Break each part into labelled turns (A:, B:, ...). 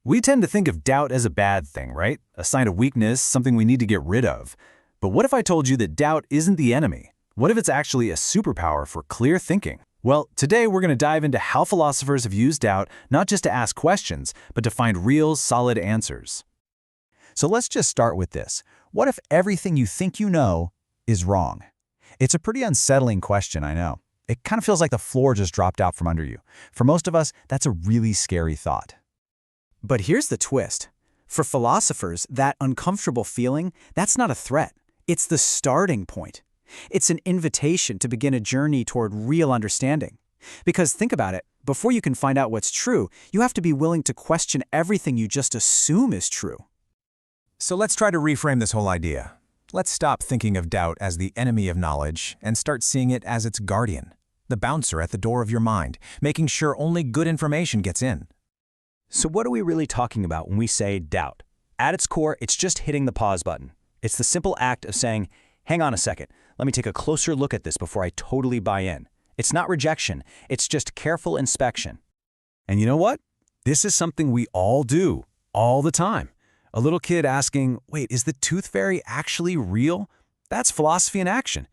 A: We tend to think of doubt as a bad thing, right? A sign of weakness, something we need to get rid of. But what if I told you that doubt isn't the enemy? What if it's actually a superpower for clear thinking? Well, today we're going to dive into how philosophers have used doubt not just to ask questions, but to find real, solid answers.
B: So let's just start with this. What if everything you think you know is wrong? It's a pretty unsettling question, I know. It kind of feels like the floor just dropped out from under you. For most of us, that's a really scary thought.
C: But here's the twist. For philosophers, that uncomfortable feeling, that's not a threat. It's the starting point. It's an invitation to begin a journey toward real understanding. Because think about it, before you can find out what's true, you have to be willing to question everything you just assume is true.
B: So let's try to reframe this whole idea. Let's stop thinking of doubt as the enemy of knowledge and start seeing it as its guardian, the bouncer at the door of your mind, making sure only good information gets in.
C: So what are we really talking about when we say doubt? At its core, it's just hitting the pause button. It's the simple act of saying, hang on a second, let me take a closer look at this before I totally buy in. It's not rejection, it's just careful inspection.
A: And you know what? This is something we all do, all the time. A little kid asking, wait, is the tooth fairy actually real? That's philosophy in action.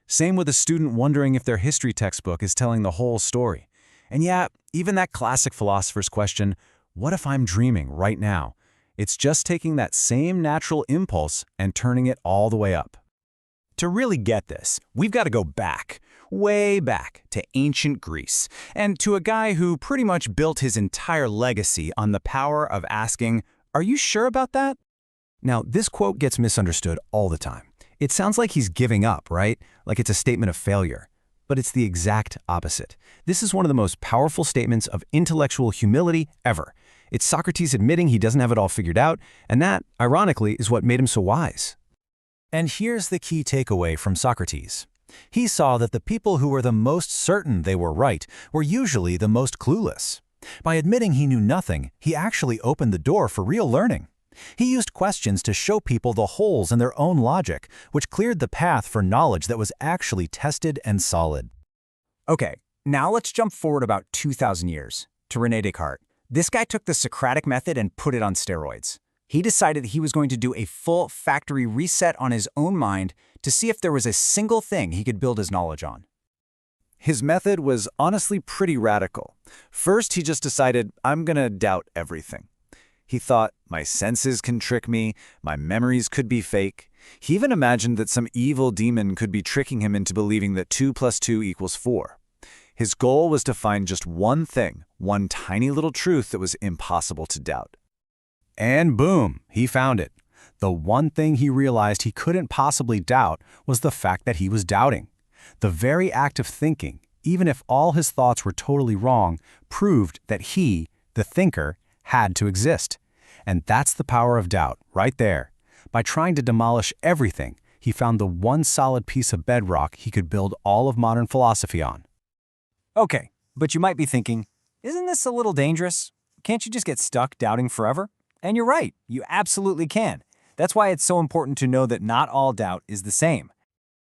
A: Same with a student wondering if their history textbook is telling the whole story. And yeah, even that classic philosopher's question, what if I'm dreaming right now? It's just taking that same natural impulse and turning it all the way up.
B: To really get this, we've got to go back, way back, to ancient Greece, and to a guy who pretty much built his entire legacy on the power of asking, "Are you sure about that?" Now, this quote gets misunderstood all the time. It sounds like he's giving up, right? Like it's a statement of failure. But it's the exact opposite. This is one of the most powerful statements of intellectual humility ever. It's Socrates admitting he doesn't have it all figured out, and that, ironically, is what made him so wise. And here's the key takeaway from Socrates. He saw that the people who were the most certain they were right were usually the most clueless. By admitting he knew nothing, he actually opened the door for real learning. He used questions to show people the holes in their own logic, which cleared the path for knowledge that was actually tested and solid.
C: Okay, now let's jump forward about 2,000 years, to René Descartes. This guy took the Socratic method and put it on steroids. He decided he was going to do a full factory reset on his own mind to see if there was a single thing he could build his knowledge on.
A: His method was honestly pretty radical. First, he just decided, I'm gonna doubt everything. He thought, my senses can trick me, my memories could be fake. He even imagined that some evil demon could be tricking him into believing that 2 + 2 = 4. His goal was to find just one thing, one tiny little truth that was impossible to doubt. And boom, he found it. The one thing he realized he couldn't possibly doubt was the fact that he was doubting. The very act of thinking, even if all his thoughts were totally wrong, proved that he, the thinker, had to exist. And that's the power of doubt, right there. By trying to demolish everything, he found the one solid piece of bedrock he could build all of modern philosophy on.
C: Okay, but you might be thinking, isn't this a little dangerous? Can't you just get stuck doubting forever? And you're right, you absolutely can. That's why it's so important to know that not all doubt is the same.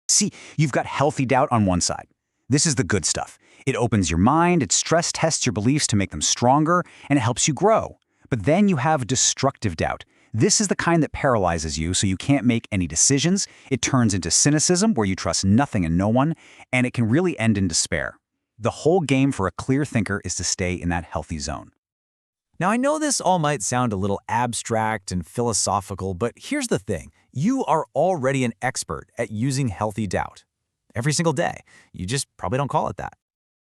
D: See, you've got healthy doubt on one side. This is the good stuff. It opens your mind, it stress tests your beliefs to make them stronger, and it helps you grow. But then you have destructive doubt. This is the kind that paralyzes you so you can't make any decisions. It turns into cynicism where you trust nothing and no one, and it can really end in despair. The whole game for a clear thinker is to stay in that healthy zone.
C: Now, I know this all might sound a little abstract and philosophical, but here's the thing. You are already an expert at using healthy doubt. Every single day. You just probably don't call it that.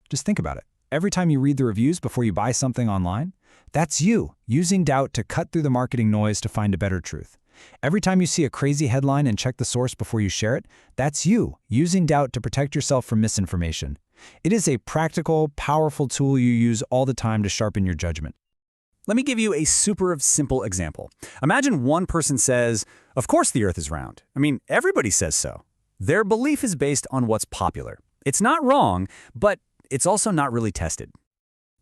B: Just think about it. Every time you read the reviews before you buy something online, that's you using doubt to cut through the marketing noise to find a better truth. Every time you see a crazy headline and check the source before you share it, that's you using doubt to protect yourself from misinformation. It is a practical, powerful tool you use all the time to sharpen your judgment.
C: Let me give you a super simple example. Imagine one person says, of course the Earth is round. I mean, everybody says so. Their belief is based on what's popular. It's not wrong, but it's also not really tested.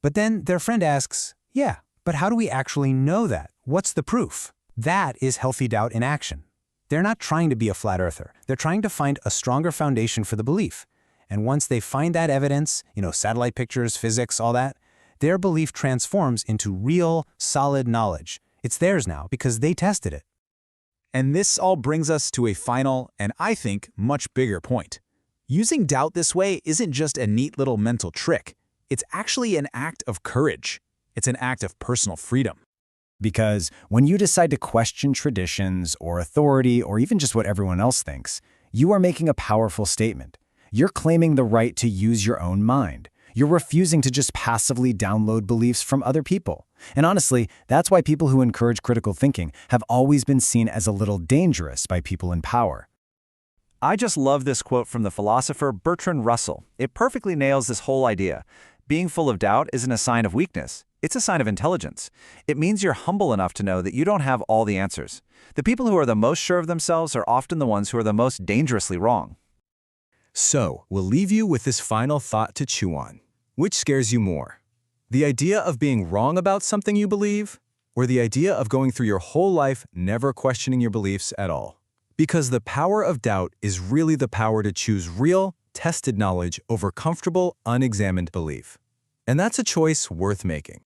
B: But then their friend asks, yeah, but how do we actually know that? What's the proof? That is healthy doubt in action. They're not trying to be a flat earther. They're trying to find a stronger foundation for the belief. And once they find that evidence, satellite pictures, physics, all that, their belief transforms into real, solid knowledge. It's theirs now because they tested it. And this all brings us to a final, and I think, much bigger point. Using doubt this way isn't just a neat little mental trick. It's actually an act of courage. It's an act of personal freedom.
A: Because when you decide to question traditions or authority or even just what everyone else thinks, you are making a powerful statement. You're claiming the right to use your own mind. You're refusing to just passively download beliefs from other people. And honestly, that's why people who encourage critical thinking have always been seen as a little dangerous by people in power.
E: I just love this quote from the philosopher Bertrand Russell. It perfectly nails this whole idea. Being full of doubt isn't a sign of weakness. It's a sign of intelligence. It means you're humble enough to know that you don't have all the answers. The people who are the most sure of themselves are often the ones who are the most dangerously wrong.
B: So, we'll leave you with this final thought to chew on. Which scares you more? The idea of being wrong about something you believe, or the idea of going through your whole life never questioning your beliefs at all? Because the power of doubt is really the power to choose real, tested knowledge over comfortable, unexamined belief. And that's a choice worth making.